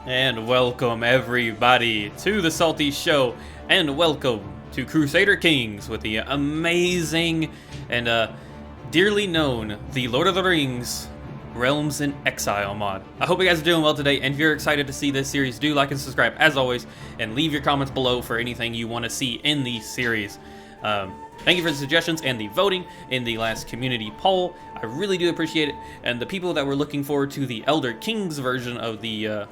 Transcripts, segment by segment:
And welcome everybody to the SaltyyShow, and welcome to Crusader Kings with the amazing and dearly known The Lord of the Rings Realms in Exile mod. I hope you guys are doing well today, and if you're excited to see this series, do like and subscribe as always, and leave your comments below for anything you want to see in the series. Thank you for the suggestions and the voting in the last community poll. I really do appreciate it, and the people that were looking forward to the Elder Kings version of the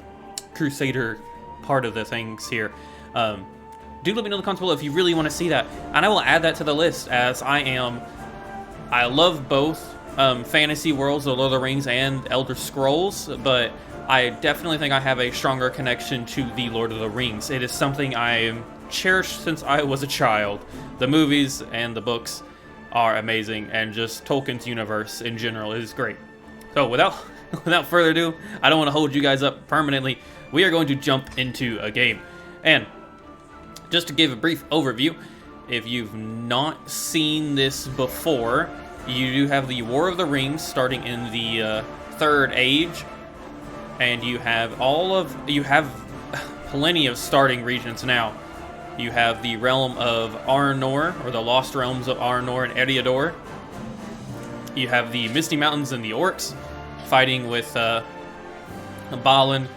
Crusader part of the things here, do let me know in the comments below if you really want to see that, and I will add that to the list, as I love both fantasy worlds, the Lord of the Rings and Elder Scrolls, but I definitely think I have a stronger connection to the Lord of the Rings. It is something I cherished since I was a child. The movies and the books are amazing, and just Tolkien's universe in general is great. So without further ado, I don't want to hold you guys up permanently. We are going to jump into a game. And just to give a brief overview, if you've not seen this before, you do have the War of the Rings starting in the Third Age, and you have plenty of starting regions now. You have the realm of Arnor, or the Lost Realms of Arnor and Eriador. You have the Misty Mountains and the Orcs fighting with Balin,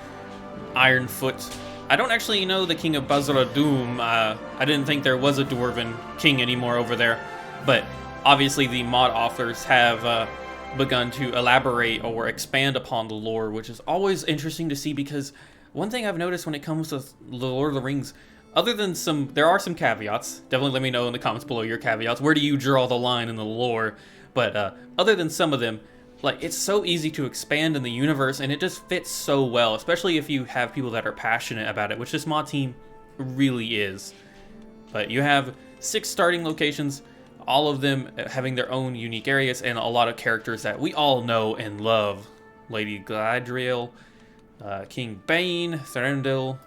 Ironfoot. I don't actually know the King of Bazra-Dûm. I didn't think there was a Dwarven king anymore over there, but obviously the mod authors have begun to elaborate or expand upon the lore, which is always interesting to see, because one thing I've noticed when it comes to the Lord of the Rings, other than there are some caveats. Definitely let me know in the comments below your caveats. Where do you draw the line in the lore? But other than some of them, like, it's so easy to expand in the universe, and it just fits so well, especially if you have people that are passionate about it, which this mod team really is. But you have 6 starting locations, all of them having their own unique areas, and a lot of characters that we all know and love. Lady Galadriel, King Bane, Thranduil.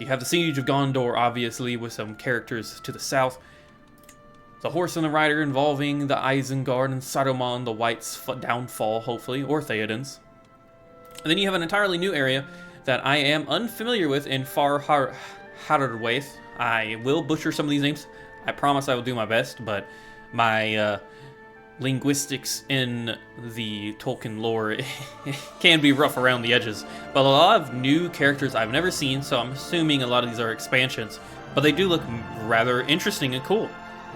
You have the Siege of Gondor, obviously, with some characters to the south. The Horse and the Rider involving the Isengard and Saruman, the White's downfall, hopefully, or Theoden's. And then you have an entirely new area that I am unfamiliar with in Far Harderwaith. I will butcher some of these names. I promise I will do my best, but my linguistics in the Tolkien lore can be rough around the edges. But a lot of new characters I've never seen, so I'm assuming a lot of these are expansions. But they do look rather interesting and cool.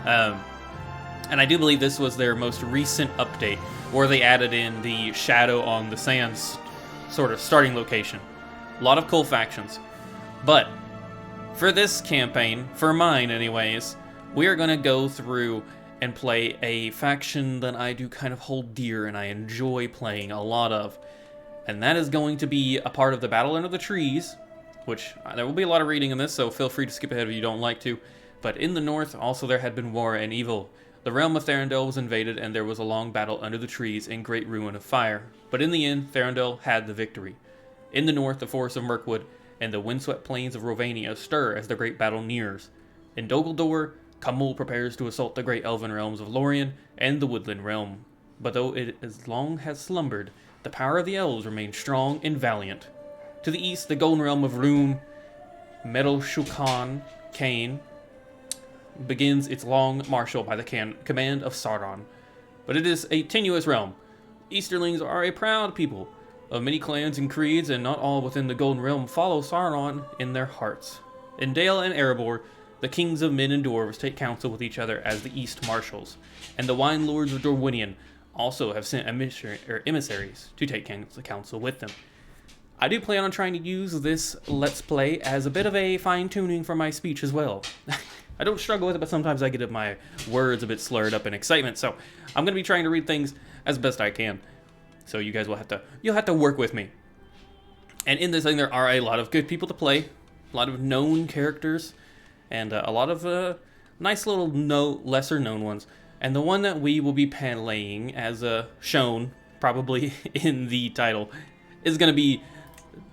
And I do believe this was their most recent update, where they added in the Shadow on the Sands sort of starting location. A lot of cool factions. But for this campaign, for mine anyways, we are going to go through and play a faction that I do kind of hold dear and I enjoy playing a lot of. And that is going to be a part of the Battle Under the Trees, which there will be a lot of reading in this, so feel free to skip ahead if you don't like to. But in the north, also there had been war and evil. The realm of Thranduil was invaded, and there was a long battle under the trees in great ruin of fire. But in the end, Thranduil had the victory. In the north, the forests of Mirkwood and the windswept plains of Rovania stir as the great battle nears. In Dol Guldur, Cumul prepares to assault the great elven realms of Lorien and the woodland realm. But though it as long has slumbered, the power of the elves remains strong and valiant. To the east, the golden realm of Rhun, Medelshukan, Kane, begins its long march by the command of Sauron. But it is a tenuous realm. Easterlings are a proud people of many clans and creeds, and not all within the Golden Realm follow Sauron in their hearts. In Dale and Erebor, the kings of men and dwarves take counsel with each other as the East Marshals, and the wine lords of Dorwinion also have sent emissaries to take counsel with them. I do plan on trying to use this Let's Play as a bit of a fine-tuning for my speech as well. I don't struggle with it, but sometimes I get my words a bit slurred up in excitement, so I'm going to be trying to read things as best I can. So you guys will you'll have to work with me. And in this thing, there are a lot of good people to play, a lot of known characters, and a lot of nice little lesser known ones. And the one that we will be playing, as shown probably in the title, is going to be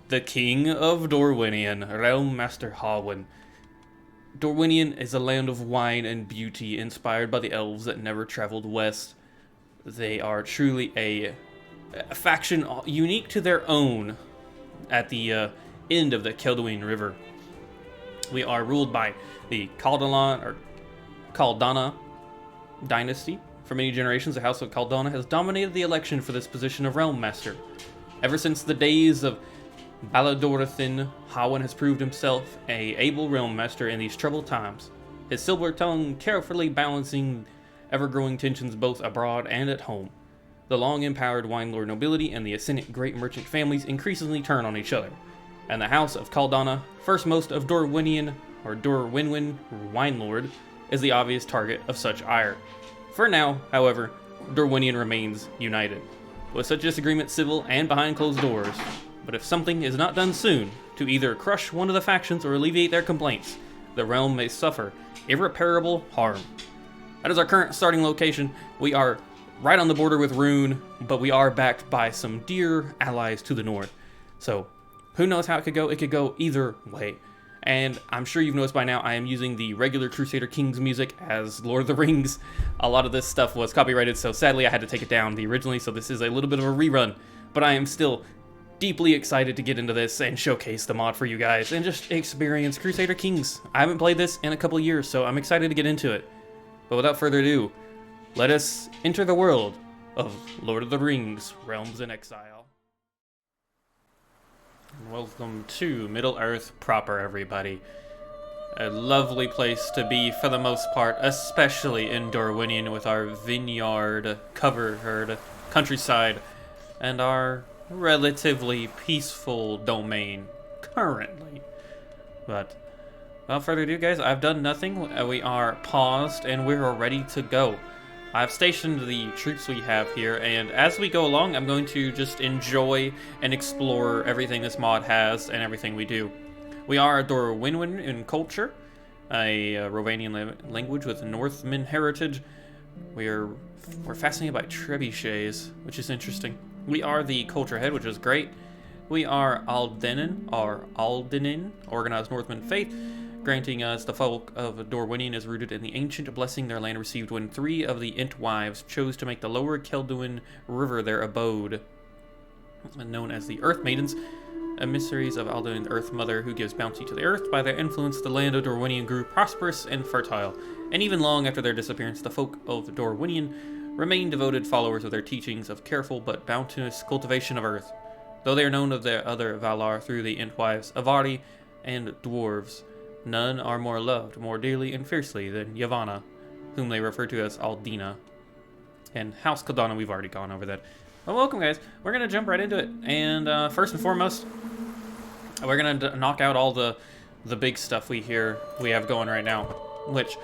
the King of Dorwinion, Realm Master Harwin. Dorwinion is a land of wine and beauty, inspired by the elves that never traveled west. They are truly a faction unique to their own at the end of the Kelduin River. We are ruled by the Caldana dynasty. For many generations, the House of Caldana has dominated the election for this position of Realm Master. Ever since the days of Baladorothin, Rhun has proved himself an able Realm Master in these troubled times, his silver tongue carefully balancing ever-growing tensions both abroad and at home. The long-empowered wine lord nobility and the ascendant great merchant families increasingly turn on each other, and the House of Caldana, first most of Dorwinion, or Dorwinion, wine lord, is the obvious target of such ire. For now, however, Dorwinion remains united, with such disagreement civil and behind closed doors. But if something is not done soon to either crush one of the factions or alleviate their complaints, the realm may suffer irreparable harm. That is our current starting location. We are right on the border with Rhun, but we are backed by some dear allies to the north. So, who knows how it could go? It could go either way. And I'm sure you've noticed by now I am using the regular Crusader Kings music as Lord of the Rings. A lot of this stuff was copyrighted, so sadly I had to take it down originally, so this is a little bit of a rerun. But I am still deeply excited to get into this and showcase the mod for you guys and just experience Crusader Kings. I haven't played this in a couple of years, so I'm excited to get into it. But without further ado, let us enter the world of Lord of the Rings, Realms in Exile. Welcome to Middle-earth proper, everybody. A lovely place to be for the most part, especially in Dorwinion with our vineyard, covered countryside, and our relatively peaceful domain currently. But without further ado, guys, I've done nothing. We are paused and we're ready to go. I've stationed the troops we have here, and as we go along, I'm going to just enjoy and explore everything this mod has and everything we do. We are Dorwinion in culture, a Romanian language with Northman heritage. We're fascinated by trebuchets, which is interesting. We are the culture head, which is great. We are Aldenin, organized Northman faith, granting us the folk of Dorwinion is rooted in the ancient blessing their land received when 3 of the Entwives chose to make the lower Kelduin River their abode. Known as the Earth Maidens, emissaries of Alduin, the Earth Mother, who gives bounty to the earth. By their influence, the land of Dorwinion grew prosperous and fertile, and even long after their disappearance, the folk of Dorwinion remain devoted followers of their teachings of careful but bounteous cultivation of earth. Though they are known of their other Valar through the Entwives, Avari, and Dwarves, none are more loved, more dearly and fiercely than Yavanna, whom they refer to as Aldina. And House Caldana, we've already gone over that. Well, welcome, guys. We're going to jump right into it. And first and foremost, we're going to knock out all the big stuff we have going right now, which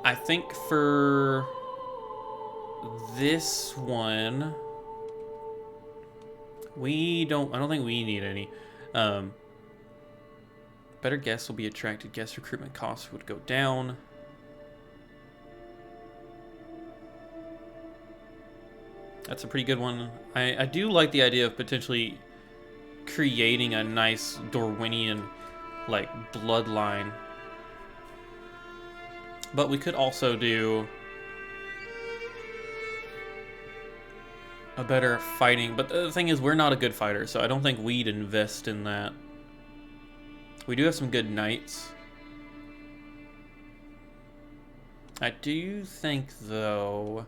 I think for this one, I don't think we need any. Better guests will be attracted. Guest recruitment costs would go down. That's a pretty good one. I do like the idea of potentially creating a nice Dorwinion like bloodline. But we could also do a better fighting. But the thing is, we're not a good fighter, so I don't think we'd invest in that. We do have some good knights. I do think, though,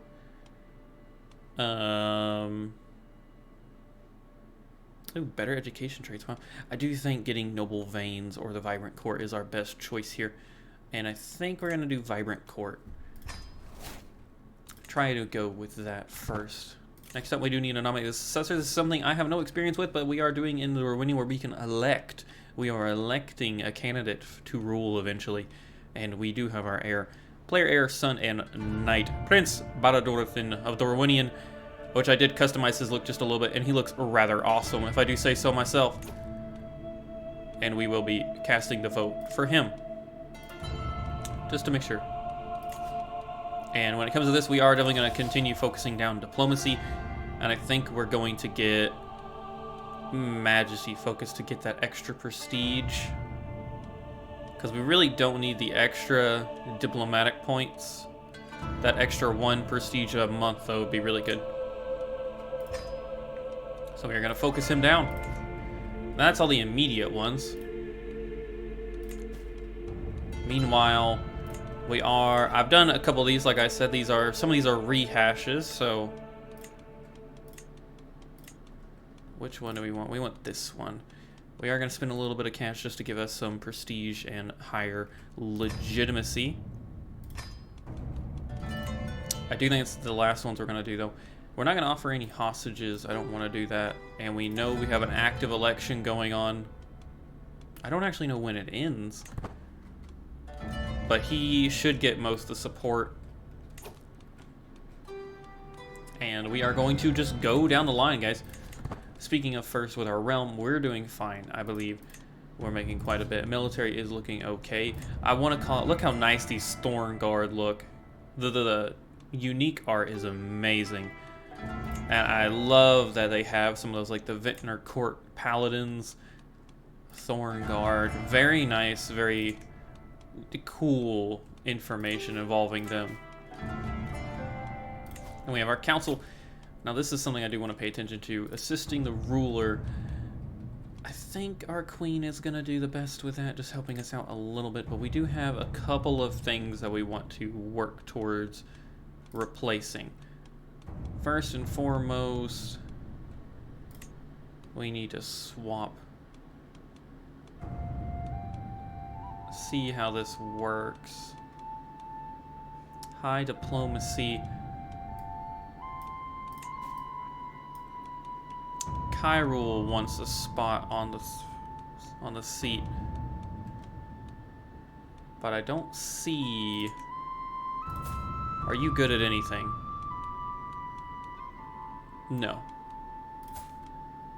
better education traits. Well, I do think getting noble veins or the vibrant court is our best choice here, and I think we're gonna do vibrant court. Try to go with that first. Next up, we do need to nominate the successor. This is something I have no experience with, but we are doing in the Dorwinion where we can elect. We are electing a candidate to rule eventually, and we do have our heir. Player heir, son, and knight. Prince Baladorothin of Dorwinion, which I did customize his look just a little bit, and he looks rather awesome, if I do say so myself. And we will be casting the vote for him, just to make sure. And when it comes to this, we are definitely going to continue focusing down diplomacy, and I think we're going to get Majesty focus to get that extra prestige, because we really don't need the extra diplomatic points. That extra 1 prestige a month, though, would be really good. So we're going to focus him down. That's all the immediate ones. Meanwhile, I've done a couple of these, like I said, some of these are rehashes, so. Which one do we want? We want this one. We are going to spend a little bit of cash just to give us some prestige and higher legitimacy. I do think it's the last ones we're going to do, though. We're not going to offer any hostages. I don't want to do that. And we know we have an active election going on. I don't actually know when it ends. But he should get most of the support. And we are going to just go down the line, guys. Speaking of first with our realm, we're doing fine, I believe. We're making quite a bit. Military is looking okay. I want to call it, look how nice these Thorn Guard look. The unique art is amazing. And I love that they have some of those, like the Vintner Court Paladins, Thorn Guard. Very nice, very cool information involving them. And we have our council. Now this is something I do want to pay attention to. Assisting the ruler. I think our queen is going to do the best with that, just helping us out a little bit. But we do have a couple of things that we want to work towards replacing. First and foremost, we need to swap. See how this works. High diplomacy. Hyrule wants a spot on the seat, but I don't see. Are you good at anything? No.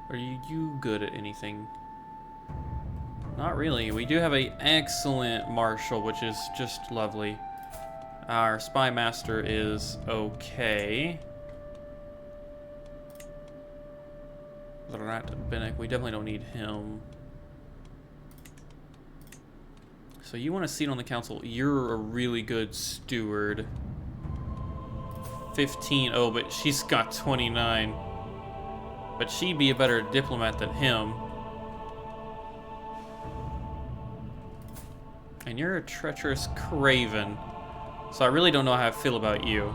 Are you good at anything? Not really. We do have an excellent marshal, which is just lovely. Our spy master is okay. We definitely don't need him. So you want a seat on the council. You're a really good steward. 15. Oh, but she's got 29. But she'd be a better diplomat than him. And you're a treacherous craven. So I really don't know how I feel about you.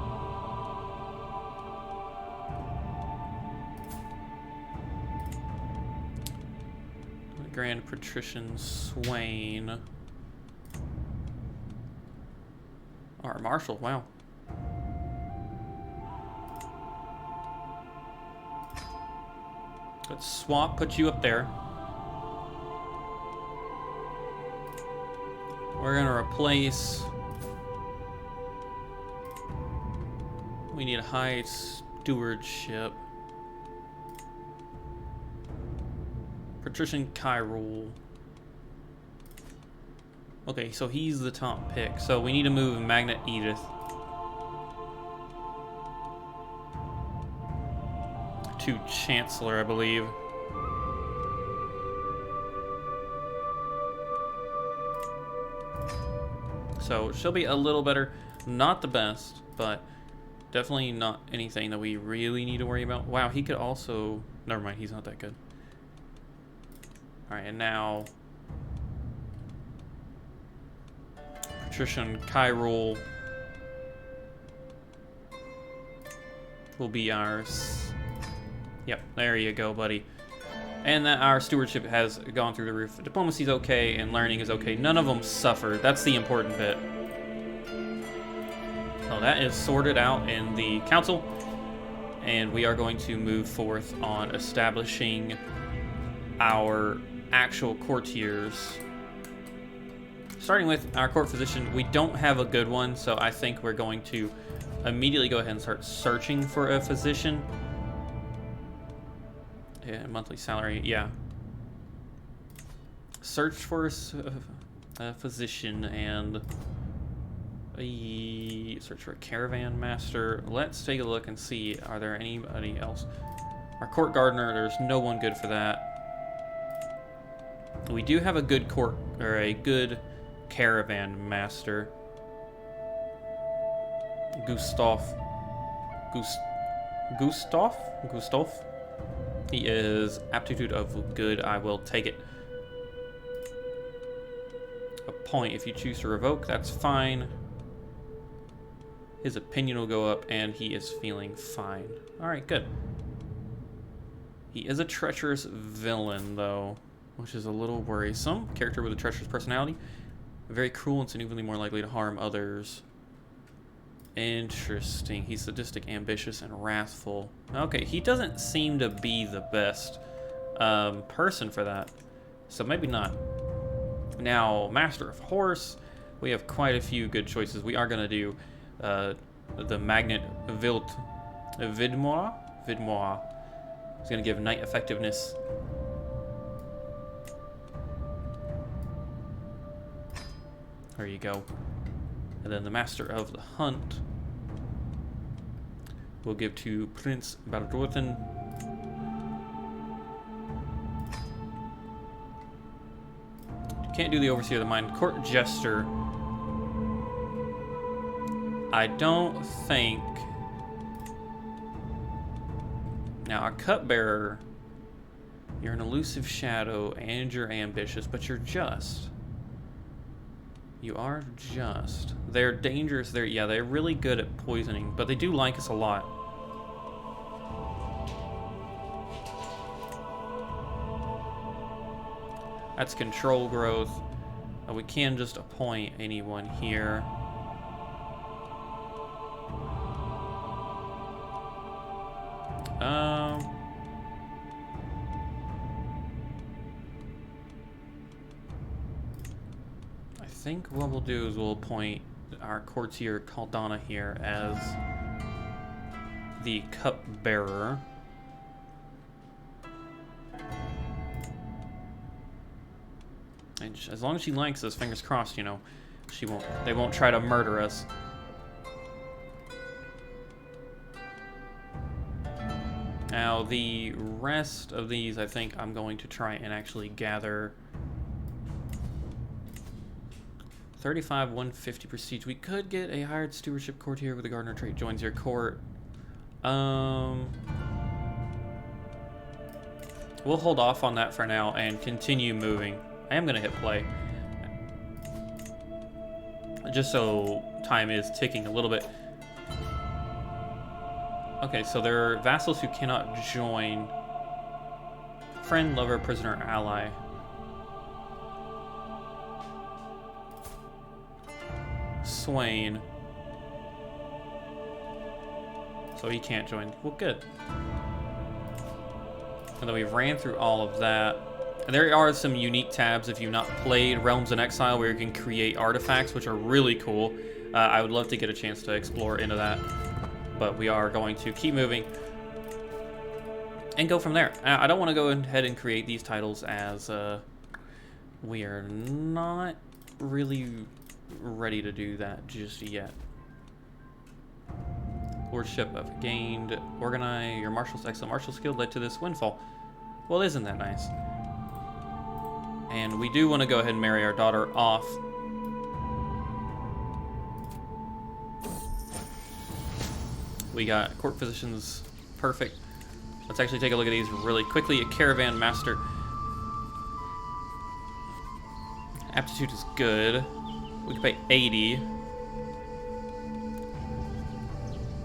Grand Patrician Swain. Our Marshal, wow. Let's swap, put you up there. We're gonna replace. We need a high stewardship. Patrician Kyrule. Okay, so he's the top pick. So we need to move Magnet Edith to Chancellor, I believe. So she'll be a little better. Not the best, but definitely not anything that we really need to worry about. Wow, he could also... Never mind, he's not that good. Alright, and now... Patrician Kyrule will be ours. Yep, there you go, buddy. And that our stewardship has gone through the roof. Diplomacy's okay, and learning is okay. None of them suffered. That's the important bit. Well, that is sorted out in the council. And we are going to move forth on establishing our actual courtiers. Starting with our court physician, we don't have a good one, so I think we're going to immediately go ahead and start searching for a physician. Yeah, monthly salary, yeah. Search for a physician and search for a caravan master. Let's take a look and see, are there anybody else? Our court gardener, there's no one good for that. We do have a good court, or a good caravan master. Gustav. He is aptitude of good. I will take it. A point. If you choose to revoke, that's fine. His opinion will go up, and he is feeling fine. Alright, good. He is a treacherous villain, though, which is a little worrisome. Character with a treacherous personality. Very cruel and significantly more likely to harm others. Interesting. He's sadistic, ambitious, and wrathful. Okay, he doesn't seem to be the best person for that. So maybe not. Now, Master of Horse. We have quite a few good choices. We are going to do the Magnet Vidmois. It's going to give Knight effectiveness. There you go. And then the Master of the Hunt we'll give to Prince Dorwinion. Can't do the Overseer of the Mind. Court Jester. I don't think. Now, a Cupbearer. You're an elusive shadow and you're ambitious, but you're just. You are just. They're dangerous. They're really good at poisoning, but they do like us a lot. That's control growth. We can just appoint anyone here. I think what we'll do is we'll appoint our courtier Caldana here as the cupbearer. And as long as she likes us, fingers crossed, you know, they won't try to murder us. Now, the rest of these, I think I'm going to try and actually gather 35, 150 prestige. We could get a hired stewardship courtier with a gardener trait. Joins your court. We'll hold off on that for now and continue moving. I am going to hit play. Just so time is ticking a little bit. Okay, so there are vassals who cannot join. Friend, lover, prisoner, ally. Swain. So he can't join. Well, good. And then we ran through all of that. And there are some unique tabs if you've not played Realms in Exile where you can create artifacts, which are really cool. I would love to get a chance to explore into that. But we are going to keep moving and go from there. I don't want to go ahead and create these titles as we are not really ready to do that just yet. Lordship of gained. Organize your marshal's excellent martial skill led to this windfall. Well, isn't that nice? And we do want to go ahead and marry our daughter off. We got court physicians. Perfect. Let's actually take a look at these really quickly. A caravan master. Aptitude is good. We can pay 80.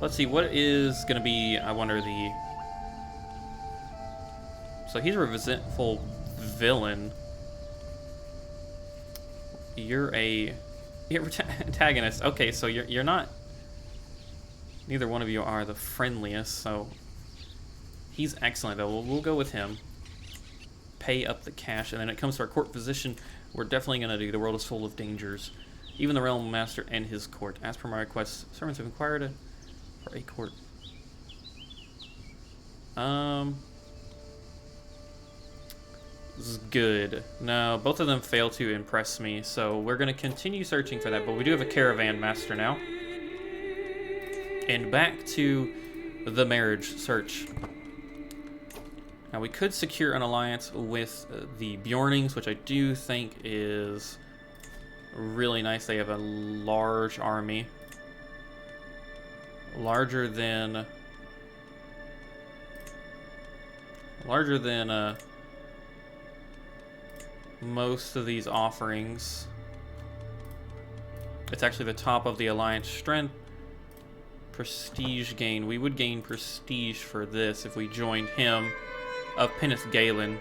Let's see, what is going to be, I wonder, the... So he's a resentful villain. You're a antagonist. Okay, so you're not... Neither one of you are the friendliest, so... He's excellent, though. We'll go with him. Pay up the cash, and then it comes to our court position. We're definitely going to do The World is Full of Dangers. Even the Realm Master and his court. As per my request, servants have inquired for a court. This is good. No, both of them fail to impress me, so we're going to continue searching for that, but we do have a caravan master now. And back to the marriage search. Now, we could secure an alliance with the Bjornings, which I do think is really nice. They have a large army. Larger than Larger than most of these offerings. It's actually the top of the alliance strength. Prestige gain. We would gain prestige for this if we joined him of Penith Galen.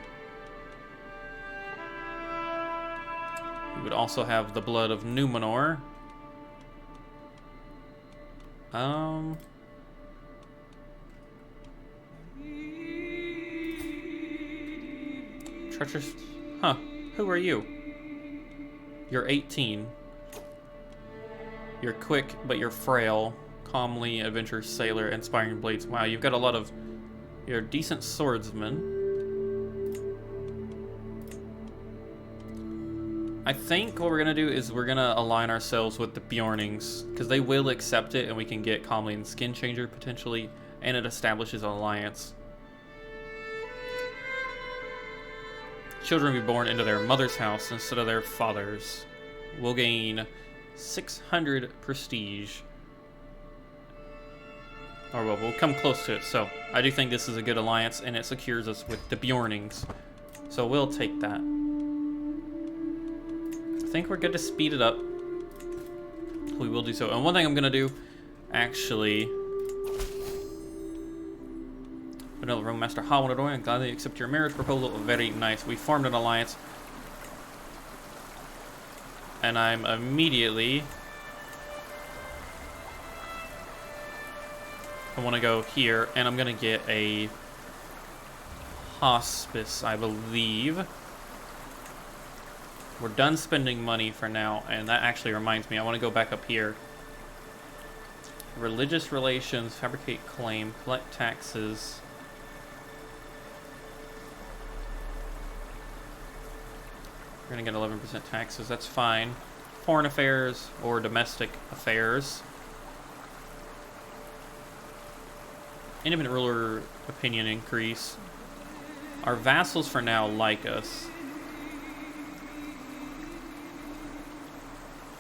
We would also have the blood of Numenor. Treacherous. Huh. Who are you? You're 18. You're quick, but you're frail. Calmly adventurous sailor, inspiring blades. Wow, you've got a lot of... You're a decent swordsman. I think what we're gonna do is we're gonna align ourselves with the Bjornings, because they will accept it, and we can get Calmly and Skin Changer potentially, and it establishes an alliance. Children be born into their mother's house instead of their father's. We'll gain 600 prestige. Or well, we'll come close to it. So I do think this is a good alliance, and it secures us with the Bjornings. So we'll take that. I think we're good to speed it up. We will do so. And one thing I'm gonna do, actually, Vanilla Rome Master Hawanador, and gladly accept your marriage proposal. Very nice. We formed an alliance. And I'm immediately... I want to go here, and I'm going to get a hospice, I believe. We're done spending money for now, and that actually reminds me, I want to go back up here. Religious relations, fabricate claim, collect taxes. We're going to get 11% taxes, that's fine. Foreign affairs or domestic affairs. Independent ruler opinion increase. Our vassals for now like us.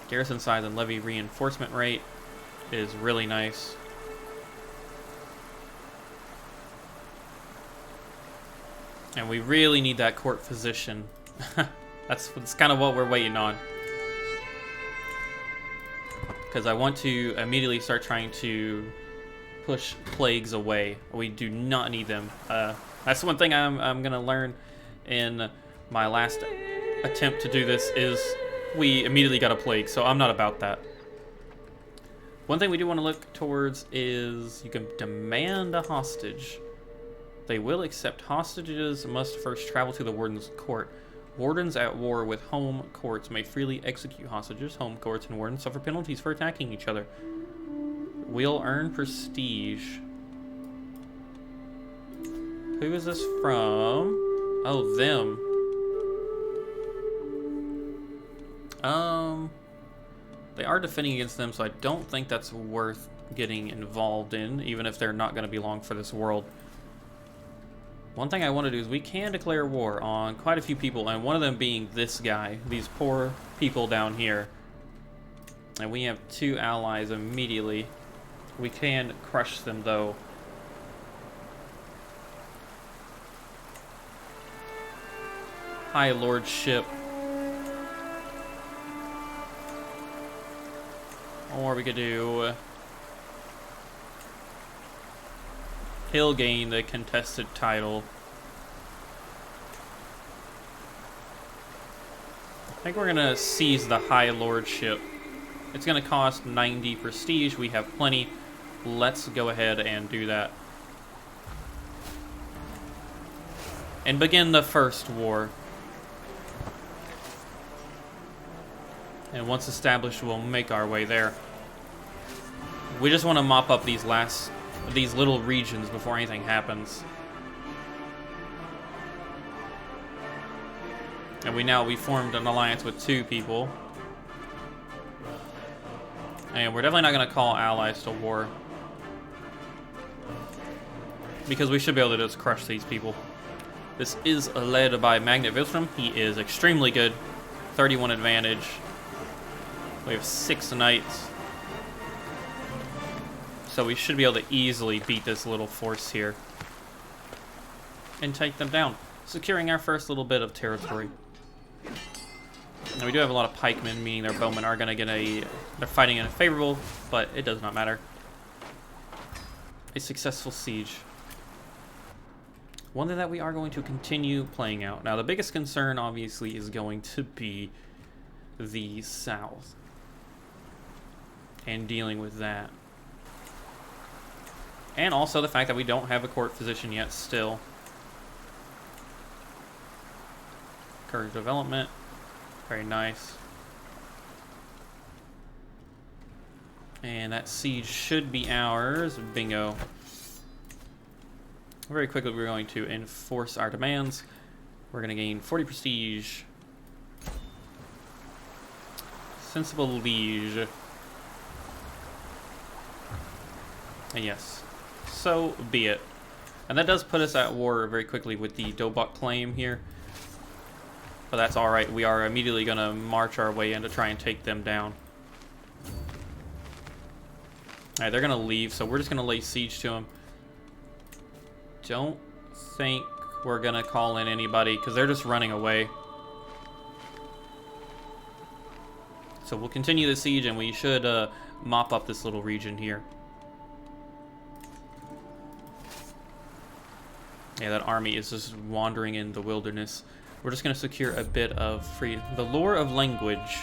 Garrison size and levy reinforcement rate is really nice. And we really need that court physician. That's kind of what we're waiting on. Because I want to immediately start trying to push plagues away. We do not need them. That's one thing I'm gonna learn in my last attempt to do this is we immediately got a plague, so I'm not about that. One thing we do want to look towards is you can demand a hostage. They will accept hostages, must first travel to the warden's court. Wardens at war with home courts may freely execute hostages. Home courts and wardens suffer penalties for attacking each other. We'll earn prestige. Who is this from? Oh, them. They are defending against them, so I don't think that's worth getting involved in, even if they're not going to be long for this world. One thing I want to do is we can declare war on quite a few people, and one of them being this guy, these poor people down here. And we have 2 allies immediately. We can crush them, though. High Lordship. Or we could do... He'll gain the contested title. I think we're gonna seize the High Lordship. It's gonna cost 90 prestige. We have plenty. Let's go ahead and do that. And begin the first war. And once established, we'll make our way there. We just want to mop up these little regions before anything happens. And we formed an alliance with 2 people. And we're definitely not going to call allies to war. Because we should be able to just crush these people. This is led by Magnet Vilstrom. He is extremely good. 31 advantage. We have 6 knights. So we should be able to easily beat this little force here. and take them down, securing our first little bit of territory. Now we do have a lot of pikemen, meaning their bowmen are going to get they're fighting in a favorable, but it does not matter. A successful siege. One that we are going to continue playing out. Now the biggest concern obviously is going to be the south and dealing with that. And also the fact that we don't have a court physician yet still. Courage development. Very nice. And that siege should be ours. Bingo. Very quickly, we're going to enforce our demands. We're going to gain 40 prestige. Sensible liege. And yes, so be it. And that does put us at war very quickly with the Dobok claim here. But that's alright, we are immediately going to march our way in to try and take them down. Alright, they're going to leave, so we're just going to lay siege to them. Don't think we're going to call in anybody, because they're just running away. So we'll continue the siege, and we should mop up this little region here. Yeah, that army is just wandering in the wilderness. We're just going to secure a bit of freedom. The lore of language.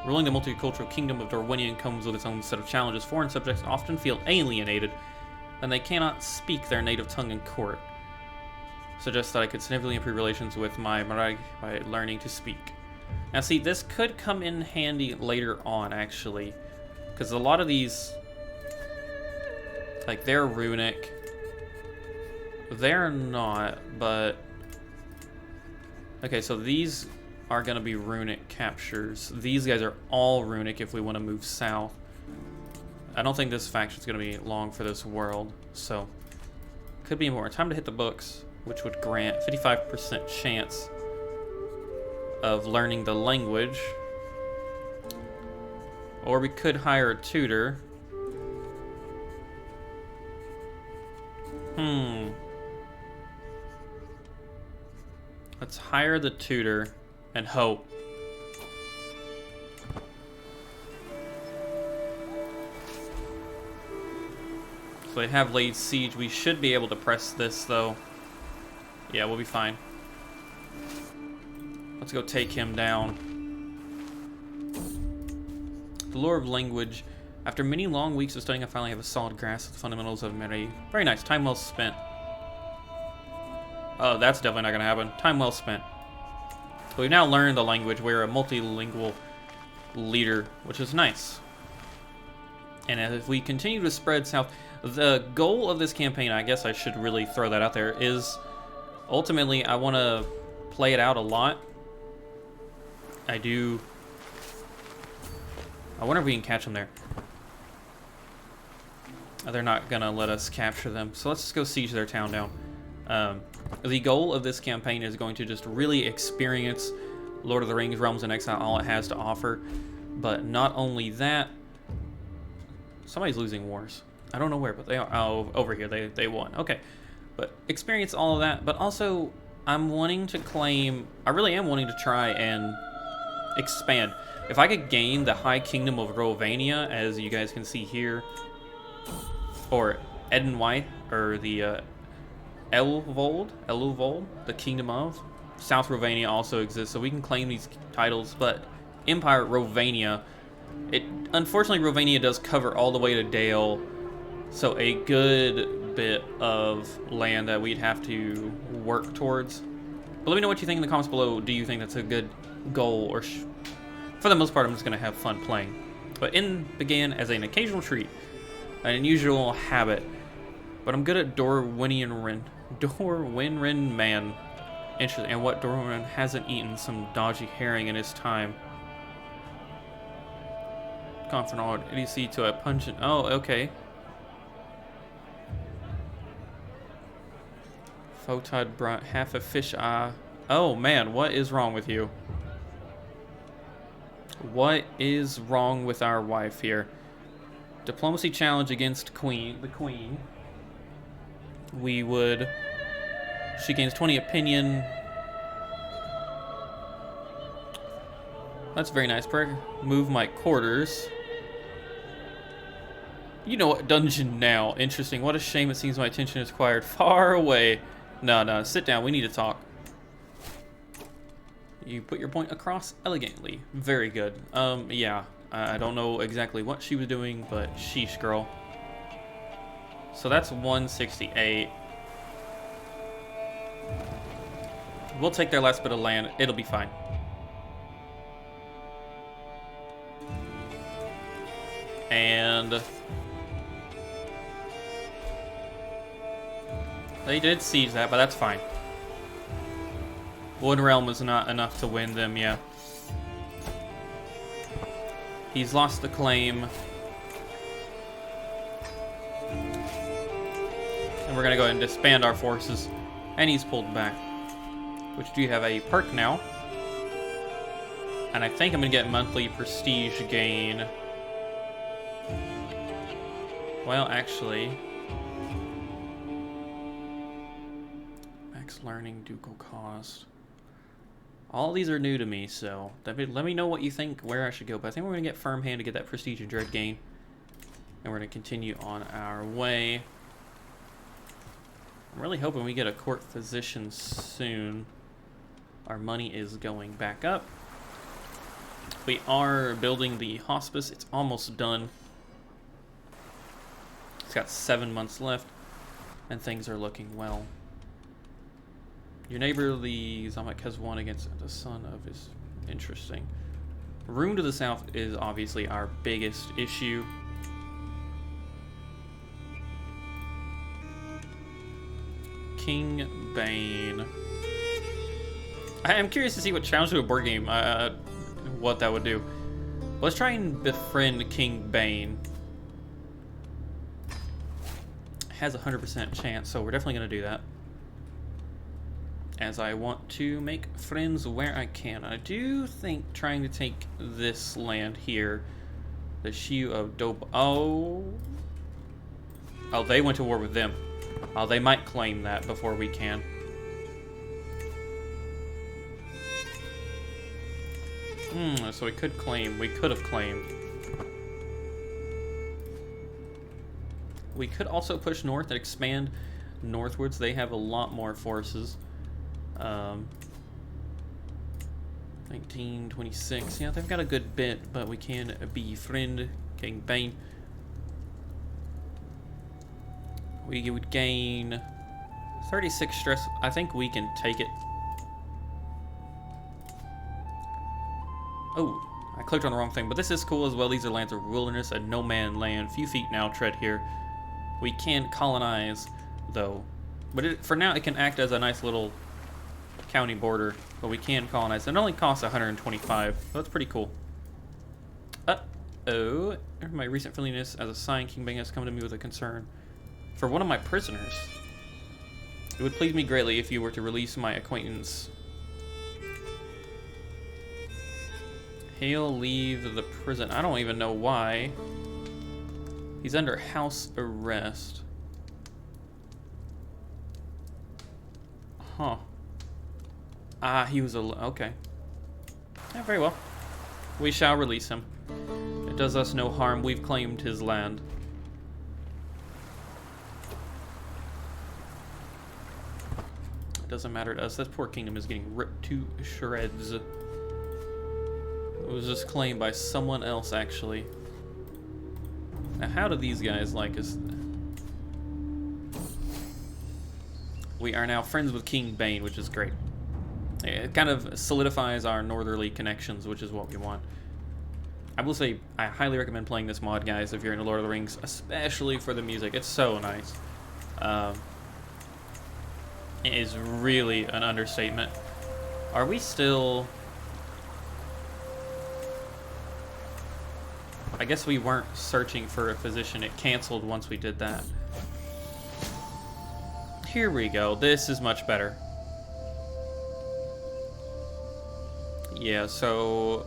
Ruling the multicultural kingdom of Dorwinion comes with its own set of challenges. Foreign subjects often feel alienated, and they cannot speak their native tongue in court. Suggests that I could significantly improve relations with my Marag by learning to speak. Now see, this could come in handy later on, actually. Because a lot of these, like, they're runic. They're not, but... Okay, so these are going to be runic captures. These guys are all runic if we want to move south. I don't think this faction's going to be long for this world, so could be more. Time to hit the books, which would grant 55% chance of learning the language. Or we could hire a tutor. Let's hire the tutor and hope. So they have laid siege. We should be able to press this, though. Yeah, we'll be fine. Let's go take him down. The lore of language. After many long weeks of studying, I finally have a solid grasp of the fundamentals of Meri. Very nice. Time well spent. Oh, that's definitely not going to happen. Time well spent. So we've now learned the language. We're a multilingual leader, which is nice. And if we continue to spread south, the goal of this campaign, I guess I should really throw that out there, is ultimately I want to play it out a lot. I wonder if we can catch them there. They're not going to let us capture them. So let's just go siege their town down. The goal of this campaign is going to just really experience Lord of the Rings, Realms in Exile, all it has to offer. But not only that, somebody's losing wars. I don't know where, but they are. Oh, over here, they won. Okay, but experience all of that. But also, I'm wanting to claim, I really am wanting to try and expand. If I could gain the High Kingdom of Rovania, as you guys can see here, or Edenwythe, or the Eluvold, the Kingdom of South Rovania also exists, so we can claim these titles. But Empire Rovania, unfortunately Rovania does cover all the way to Dale, so a good bit of land that we'd have to work towards. But let me know what you think in the comments below. Do you think that's a good goal, or for the most part I'm just going to have fun playing. But in began as an occasional treat, an unusual habit, but I'm good at Dorwinion man. Interesting. And what Dorwinion hasn't eaten some dodgy herring in his time. Confederate idiocy to a pungent. Oh, okay. Photod brought half a fish eye. Oh man, what is wrong with you? What is wrong with our wife here? Diplomacy challenge against the queen. We would She gains 20 opinion. That's very nice. Move my quarters. You know what? Dungeon now. Interesting. What a shame it seems my attention is acquired far away. No, sit down. We need to talk. You put your point across elegantly. Very good. Yeah. I don't know exactly what she was doing, but sheesh, girl. So that's 168. We'll take their last bit of land. It'll be fine. And they did siege that, but that's fine. One realm was not enough to win them, yeah. He's lost the claim. And we're gonna go ahead and disband our forces. And he's pulled back. Which do you have a perk now? And I think I'm gonna get monthly prestige gain. Well, actually, max learning, ducal cost. All these are new to me, so let me know what you think, where I should go. But I think we're going to get firm hand to get that prestige and dread gain. And we're going to continue on our way. I'm really hoping we get a court physician soon. Our money is going back up. We are building the hospice. It's almost done. It's got 7 months left, and things are looking well. Your neighbor, the Zamek, has won against the son of his... Interesting. Rhun to the south is obviously our biggest issue. King Bane. I am curious to see what challenge to a board game, what that would do. Let's try and befriend King Bane. Has a 100% chance, so we're definitely going to do that. As I want to make friends where I can. I do think trying to take this land here, the Shiu of Dope. Oh, they went to war with them. They might claim that before we can. So we could claim. We could have claimed. We could also push north and expand northwards. They have a lot more forces. 1926. Yeah, they've got a good bit, but we can befriend King Bane. We would gain 36 stress. I think we can take it. Oh, I clicked on the wrong thing, but this is cool as well. These are lands of wilderness and no man land. Few feet now tread here. We can colonize, though. But for now, it can act as a nice little county border, but we can colonize. It only costs 125, so that's pretty cool. Uh-oh. My recent friendliness as a sign, King Bane has come to me with a concern for one of my prisoners. It would please me greatly if you were to release my acquaintance. He'll leave the prison. I don't even know why. He's under house arrest. Huh. He was okay. Yeah, very well. We shall release him. It does us no harm. We've claimed his land. It doesn't matter to us. That poor kingdom is getting ripped to shreds. It was just claimed by someone else, actually. Now, how do these guys like us? We are now friends with King Bane, which is great. It kind of solidifies our northerly connections, which is what we want. I will say, I highly recommend playing this mod, guys, if you're into Lord of the Rings, especially for the music. It's so nice. It is really an understatement. Are we still... I guess we weren't searching for a physician. It canceled once we did that. Here we go. This is much better. Yeah, so...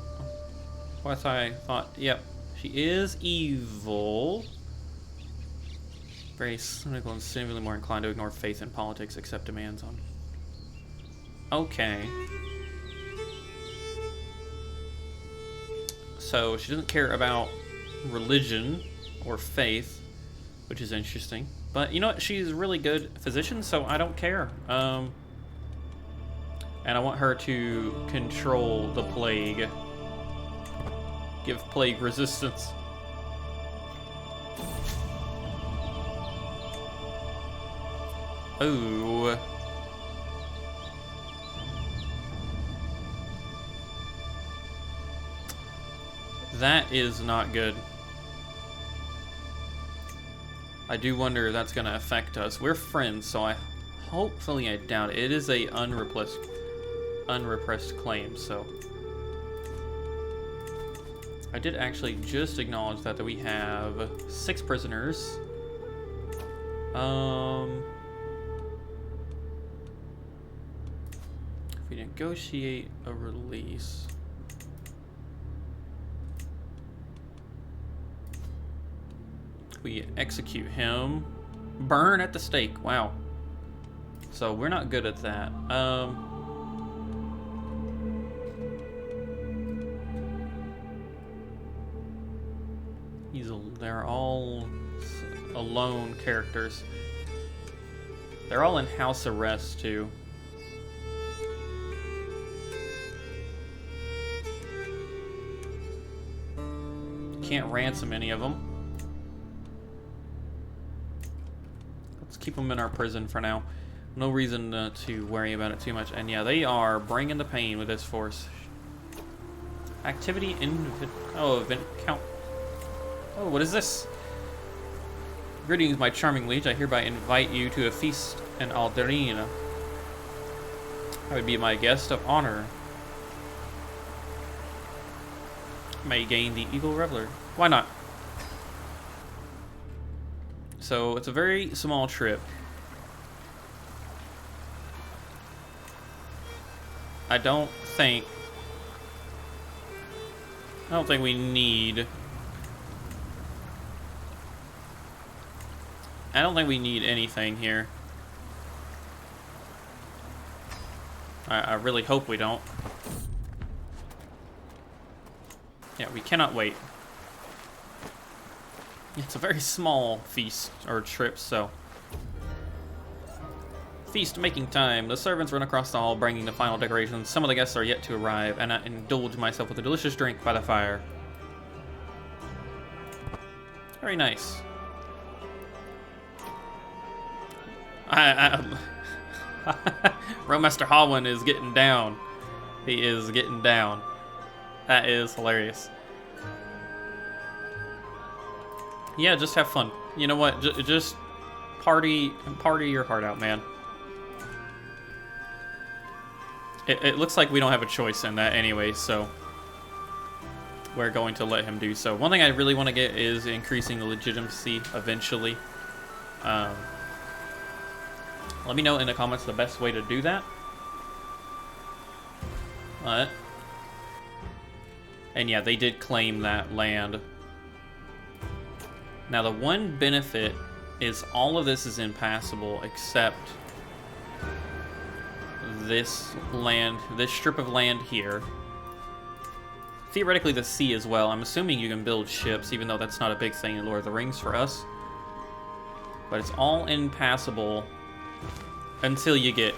what I thought... Yep. She is evil. Very cynical and seemingly more inclined to ignore faith in politics, accept demands on Okay. So she doesn't care about religion or faith, which is interesting. But you know what? She's a really good physician, so I don't care. And I want her to control the plague. Give plague resistance. Oh. That is not good. I do wonder if that's going to affect us. We're friends, so hopefully I doubt it. It is a unrepressed claim, so I did actually just acknowledge that we have 6 prisoners. If we negotiate a release, we execute him. Burn at the stake. Wow. So we're not good at that. They're all alone characters. They're all in house arrest too. Can't ransom any of them. Let's keep them in our prison for now. No reason to worry about it too much. And yeah, they are bringing the pain with this force. Activity in... Oh, event count. Oh, what is this? Greetings, my charming liege. I hereby invite you to a feast in Dorwinion. I would be my guest of honor. May gain the evil reveler. Why not? So it's a very small trip. I don't think we need. I don't think we need anything here. I really hope we don't. Yeah, we cannot wait. It's a very small feast or trip, so. Feast making time. The servants run across the hall bringing the final decorations. Some of the guests are yet to arrive, and I indulge myself with a delicious drink by the fire. Very nice. Roadmaster Rhun is getting down. He is getting down. That is hilarious. Yeah, just have fun. You know what? Just party your heart out, man. It looks like we don't have a choice in that anyway, so we're going to let him do so. One thing I really want to get is increasing the legitimacy eventually. Let me know in the comments the best way to do that. And yeah, they did claim that land. Now the one benefit is all of this is impassable except this land, this strip of land here. Theoretically the sea as well. I'm assuming you can build ships, even though that's not a big thing in Lord of the Rings for us. But it's all impassable until you get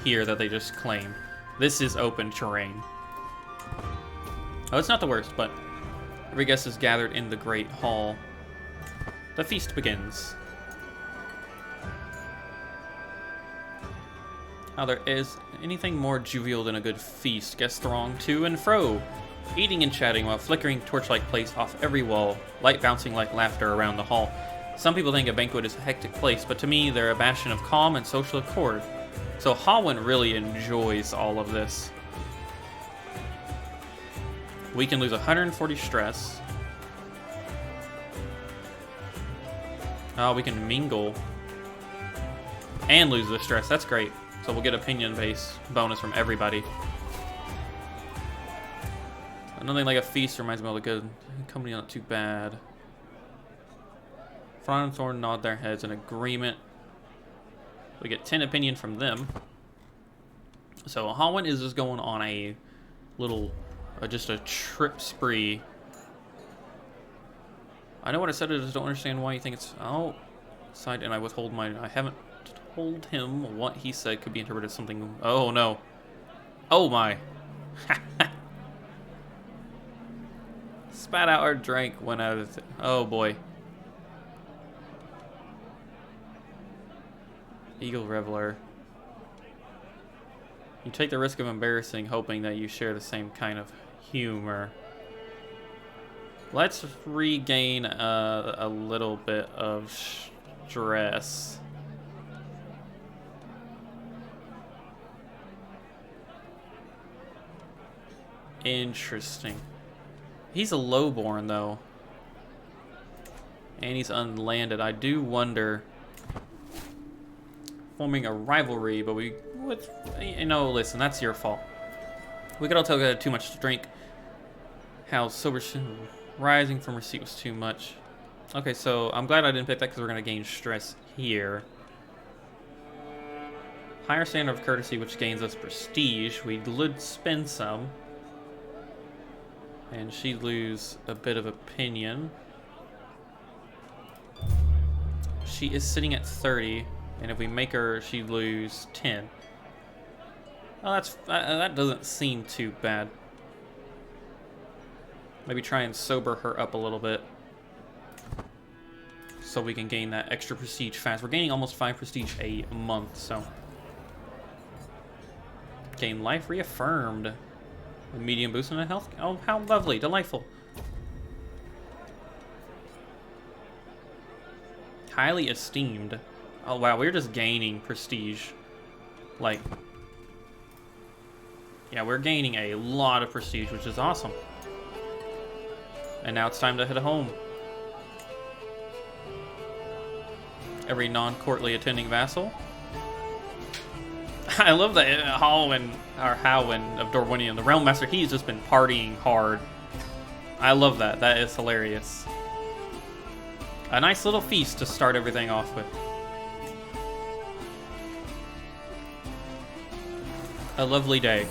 here that they just claimed. This is open terrain. Oh, it's not the worst, but every guest is gathered in the Great Hall. The feast begins. Now there is anything more jovial than a good feast. Guests throng to and fro, eating and chatting while flickering torchlight plays off every wall, light bouncing like laughter around the hall. Some people think a banquet is a hectic place, but to me, they're a bastion of calm and social accord. So Rhun really enjoys all of this. We can lose 140 stress. Oh, we can mingle and lose the stress. That's great. So we'll get opinion-based bonus from everybody. Nothing like a feast reminds me of a good company, not too bad. Rhun and Thorn nod their heads in agreement. We get 10 opinion from them. So Holwyn is just going on a little, just a trip spree. I know what I said, I just don't understand why you think it's outside, and I withhold I haven't told him what he said could be interpreted as something. Oh no. Oh my. Spat out our drink when I was, oh boy. Eagle Reveler. You take the risk of embarrassing, hoping that you share the same kind of humor. Let's regain a little bit of stress. Interesting. He's a lowborn though. And he's unlanded. I do wonder, forming a rivalry, but listen, that's your fault. We could all tell too much to drink. How sober rising from receipt was too much. Okay, so I'm glad I didn't pick that because we're going to gain stress here. Higher standard of courtesy, which gains us prestige. We would spend some. And she'd lose a bit of opinion. She is sitting at 30, and if we make her, she'd lose 10. Oh, that doesn't seem too bad. Maybe try and sober her up a little bit, so we can gain that extra prestige fast. We're gaining almost 5 prestige a month, so. Gain life reaffirmed. A medium boost in the health. Oh, how lovely, delightful. Highly esteemed. Oh wow, we're just gaining prestige. Like, yeah, we're gaining a lot of prestige, which is awesome. And now it's time to head home. Every non-courtly attending vassal. I love that Holwyn of Dorwinion, the Realm Master, he's just been partying hard. I love that. That is hilarious. A nice little feast to start everything off with. A lovely day.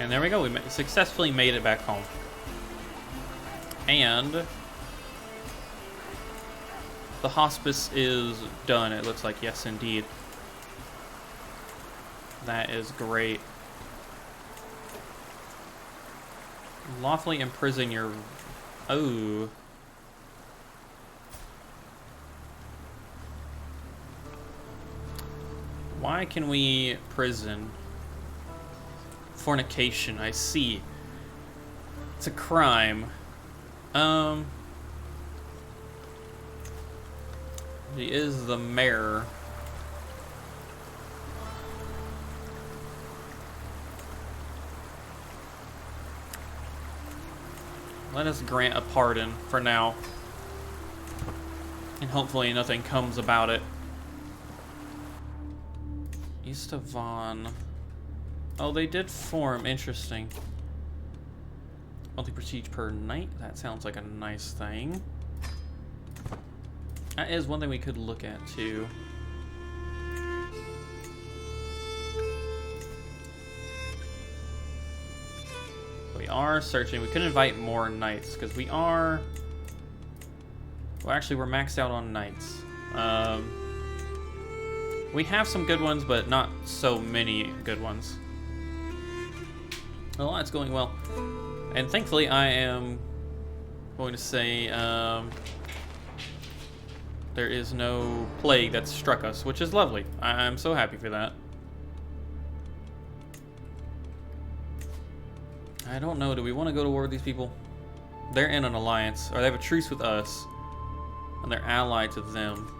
And there we go. We successfully made it back home. And the hospice is done, it looks like. Yes, indeed. That is great. Lawfully imprison your... Oh. Why can we prison? Fornication, I see. It's a crime. He is the mayor. Let us grant a pardon for now. And hopefully nothing comes about it. East of Vaughn. Oh, they did form. Interesting. Monthly prestige per night. That sounds like a nice thing. That is one thing we could look at, too. We are searching. We could invite more knights, because we are... Well, actually, we're maxed out on knights. We have some good ones, but not so many good ones. Well, that's going well. And thankfully, I am going to say there is no plague that's struck us, which is lovely. I'm so happy for that. I don't know. Do we want to go to war with these people? They're in an alliance, or they have a truce with us, and they're allied to them.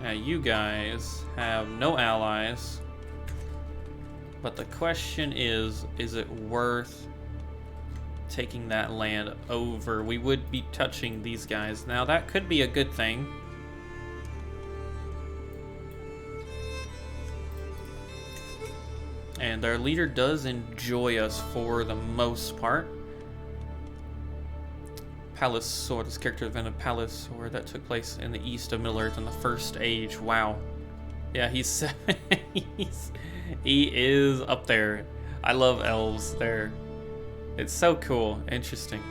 Now you guys have no allies, but the question is it worth taking that land over? We would be touching these guys. Now that could be a good thing. And our leader does enjoy us for the most part. Palace Sword, this character invented Palace Sword that took place in the east of Middle-earth in the First Age. Wow. Yeah, he's he is up there. I love elves there. It's so cool. Interesting.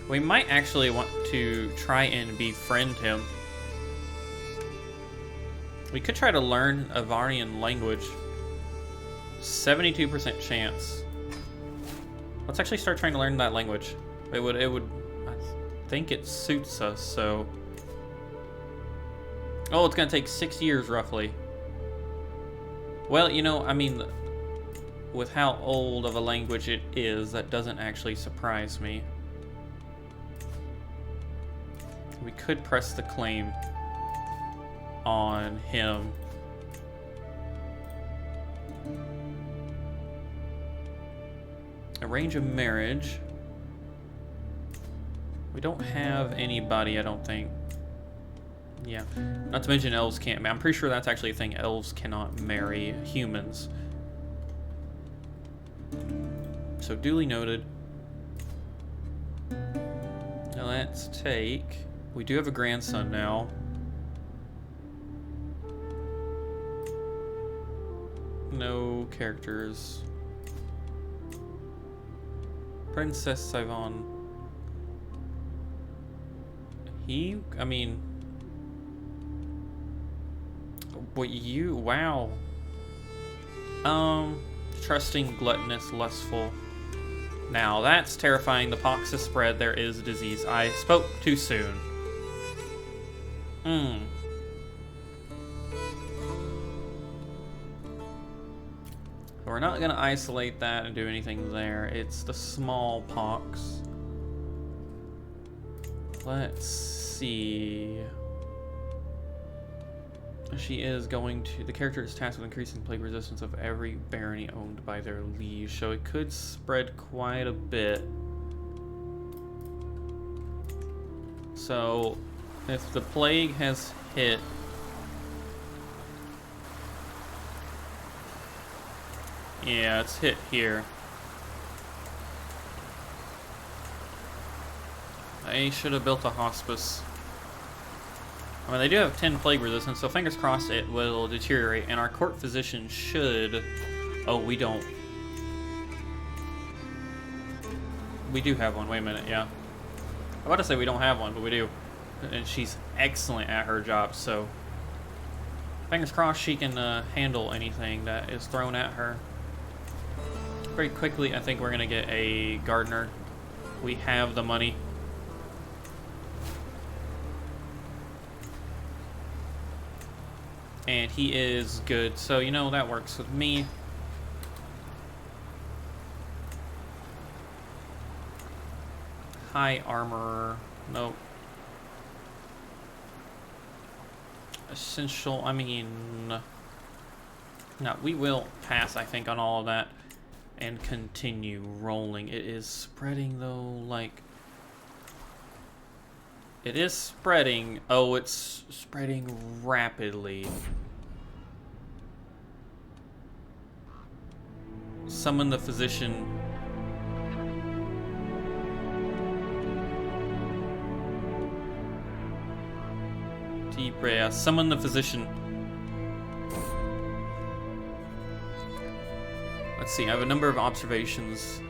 We might actually want to try and befriend him. We could try to learn a Dorwinion language. 72% chance. Let's actually start trying to learn that language. It would, I think it suits us, so. Oh, it's gonna take 6 years roughly. Well, you know, I mean, with how old of a language it is, that doesn't actually surprise me. We could press the claim on him. Arrange a marriage. We don't have anybody, I don't think. Yeah. Not to mention elves can't. I'm pretty sure that's actually a thing. Elves cannot marry humans. So duly noted. Now let's take. We do have a grandson now. No characters. Princess Sauron. I mean, what you, wow. Trusting, gluttonous, lustful. Now that's terrifying. The pox has spread. There is disease. I spoke too soon. We're not gonna isolate that and do anything there. It's the smallpox. Let's see. She is going to. The character is tasked with increasing plague resistance of every barony owned by their liege, so it could spread quite a bit. So, if the plague has hit. Yeah, it's hit here. I should have built a hospice. I mean, they do have 10 plague resistance, so fingers crossed it will deteriorate. And our court physician should... Oh, we don't. We do have one. Wait a minute, yeah. I'm about to say we don't have one, but we do. And she's excellent at her job, so... Fingers crossed she can handle anything that is thrown at her. Very quickly, I think we're going to get a gardener. We have the money. And he is good, so you know that works with me. High armor, nope. Essential, I mean, no, we will pass, I think, on all of that and continue rolling. It is spreading though, like, it is spreading. Oh, it's spreading rapidly. Summon the physician. Deep breath. Summon the physician. Let's see. I have a number of observations.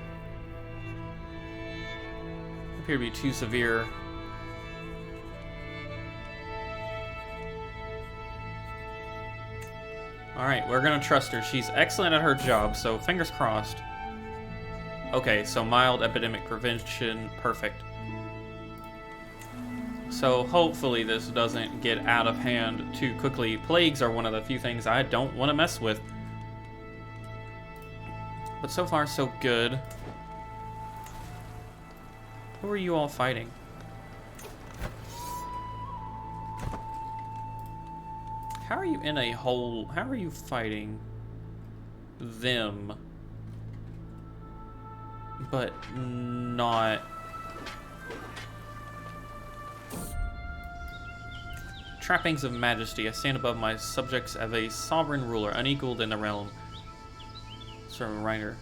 Appear to be too severe. Alright, we're gonna trust her. She's excellent at her job, so fingers crossed. Okay, so mild epidemic prevention, perfect. So hopefully this doesn't get out of hand too quickly. Plagues are one of the few things I don't want to mess with. But so far, so good. Who are you all fighting? How are you in a hole? How are you fighting them, but not Trappings of majesty. I stand above my subjects as a sovereign ruler, unequaled in the realm. Sort of a writer.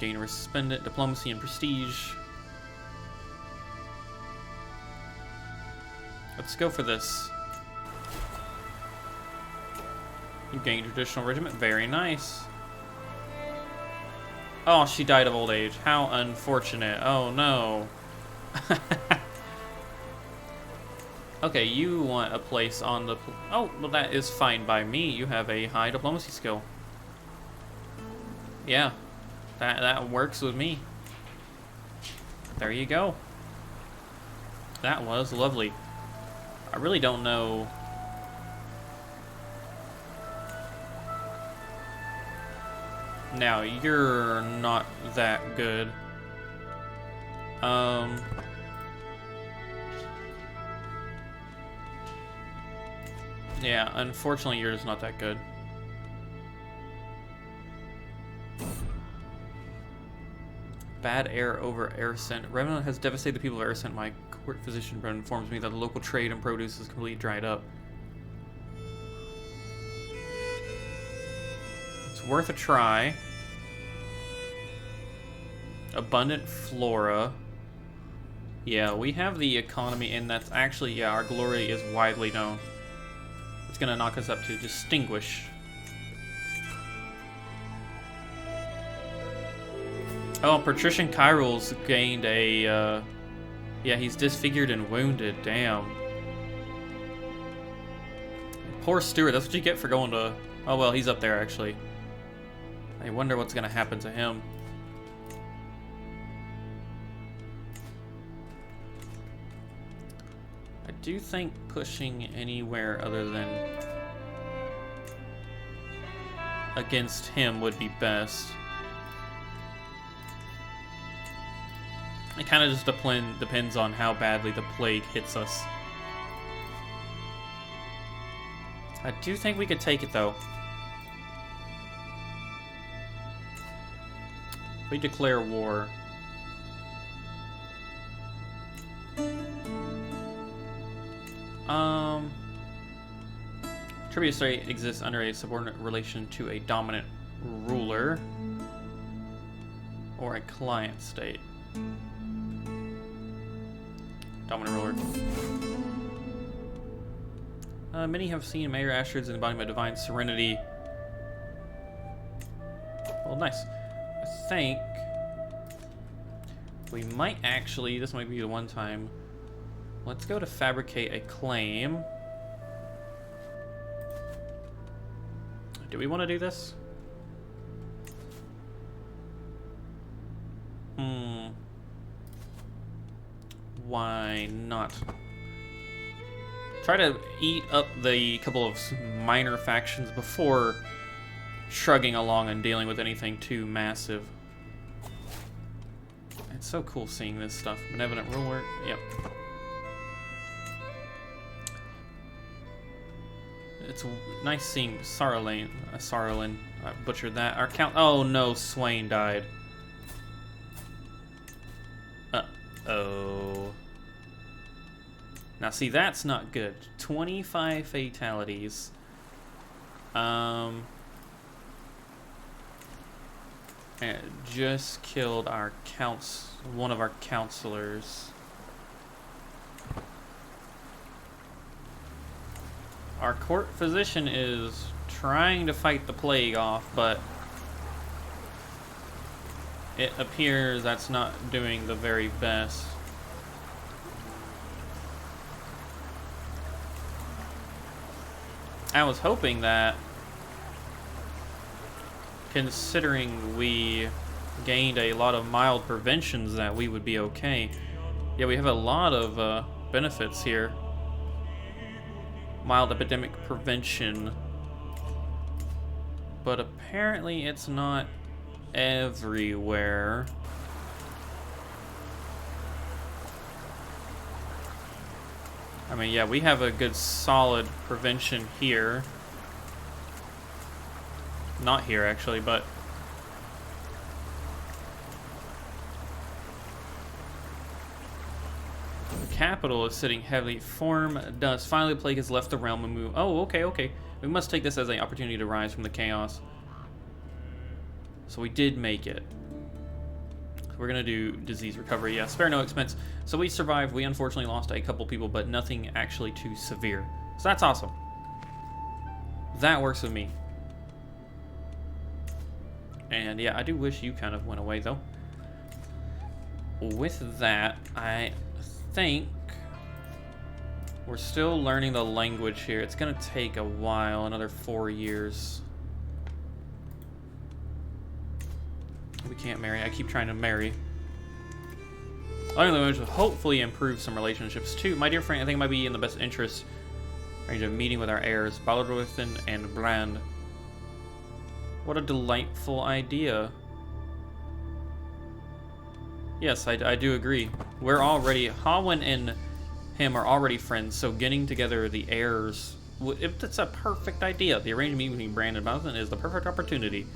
Gain resplendent diplomacy and prestige. Let's go for this. You gain traditional regiment. Very nice. Oh, she died of old age. How unfortunate. Oh, no. Okay, you want a place on the... Oh, well, that is fine by me. You have a high diplomacy skill. Yeah, that works with me. There you go. That was lovely. I really don't know... Now, you're not that good. Yeah, unfortunately, you're just not that good. Bad air over Aircent. Revenant has devastated the people of Aircent. My court physician friend informs me that the local trade and produce is completely dried up. It's worth a try. Abundant flora. Yeah, we have the economy, and that's actually, yeah, our glory is widely known. It's gonna knock us up to distinguish. Oh, Patrician Kyril's gained a, yeah, he's disfigured and wounded, damn. Poor Stewart, that's what you get for going to, oh well, he's up there actually. I wonder what's gonna happen to him. I do think pushing anywhere other than against him would be best. It kind of just depends on how badly the plague hits us. I do think we could take it though. We declare war. Tribute state exists under a subordinate relation to a dominant ruler or a client state. Dominant ruler. Many have seen Mayor Ashford's embodiment of divine serenity. Well, nice. I think we might actually, this might be the one time. Let's go to fabricate a claim. Do we want to do this? Why not? Try to eat up the couple of minor factions before shrugging along and dealing with anything too massive. It's so cool seeing this stuff. Benevolent ruler. Yep. It's nice seeing Sauron. I butchered that. Our count. Oh no, Swain died. Uh-oh. Now see, that's not good. 25 fatalities. And it just killed our one of our counselors. Our court physician is trying to fight the plague off, but it appears that's not doing the very best. I was hoping that, considering we gained a lot of mild preventions, that we would be okay. Yeah, we have a lot of benefits here. Mild epidemic prevention. But apparently it's not everywhere. I mean, yeah, we have a good solid prevention here. Not here, actually, but... capital is sitting heavily. Form dust. Finally, the plague has left the realm and move. Oh, okay. We must take this as an opportunity to rise from the chaos. So we did make it. We're gonna do disease recovery. Yeah, spare no expense. So we survived. We unfortunately lost a couple people, but nothing actually too severe. So that's awesome. That works with me. And yeah, I do wish you kind of went away though. With that, I think we're still learning the language here. It's gonna take a while, another 4 years. We can't marry. I keep trying to marry. Learning the language will hopefully improve some relationships too. My dear friend, I think it might be in the best interest range of meeting with our heirs, Balrodwin and Brand. What a delightful idea. Yes, I do agree. We're already, Hawin and him are already friends, so getting together the heirs, it's a perfect idea. The arranged meeting between Brand and Balrodwin is the perfect opportunity.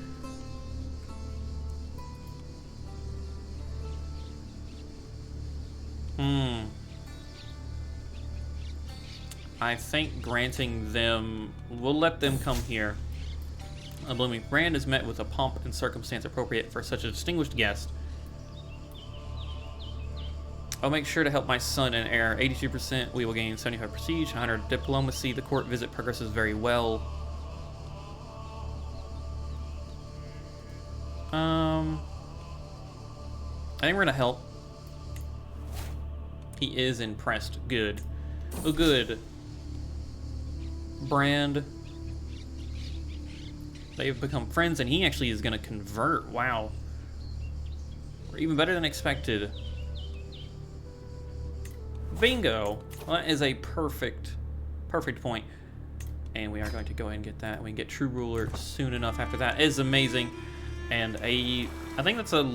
I think granting them, we'll let them come here. Believe me, Brand is met with a pomp and circumstance appropriate for such a distinguished guest. I'll make sure to help my son and heir. 82%, we will gain 75 prestige, 100 diplomacy. The court visit progresses very well. I think we're gonna help. He is impressed. Good. Oh, good. Brand. They've become friends, and he actually is gonna convert. Wow. We're even better than expected. Bingo! Well, that is a perfect point. And we are going to go ahead and get that. We can get True Ruler soon enough after that. It is amazing. And I think that's a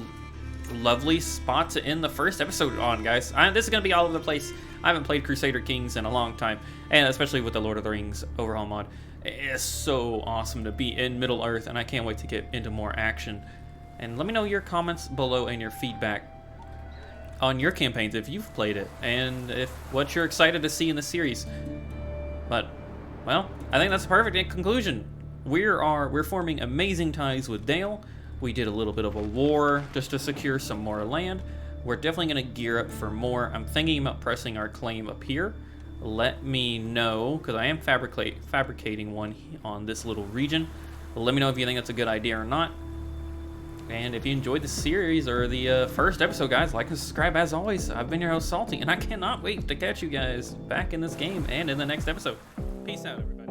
lovely spot to end the first episode on, guys. This is going to be all over the place. I haven't played Crusader Kings in a long time. And especially with the Lord of the Rings overhaul mod. It's so awesome to be in Middle-earth. And I can't wait to get into more action. And let me know your comments below and your feedback on your campaigns if you've played it, and if what you're excited to see in the series. But, well, I think that's a perfect conclusion. We're forming amazing ties with Dale. We did a little bit of a war just to secure some more land. We're definitely going to gear up for more. I'm thinking about pressing our claim up here. Let me know, because I am fabricating one on this little region. Let me know if you think that's a good idea or not. And if you enjoyed the series or the first episode, guys, like and subscribe as always. I've been your host, Salty, and I cannot wait to catch you guys back in this game and in the next episode. Peace out, everybody.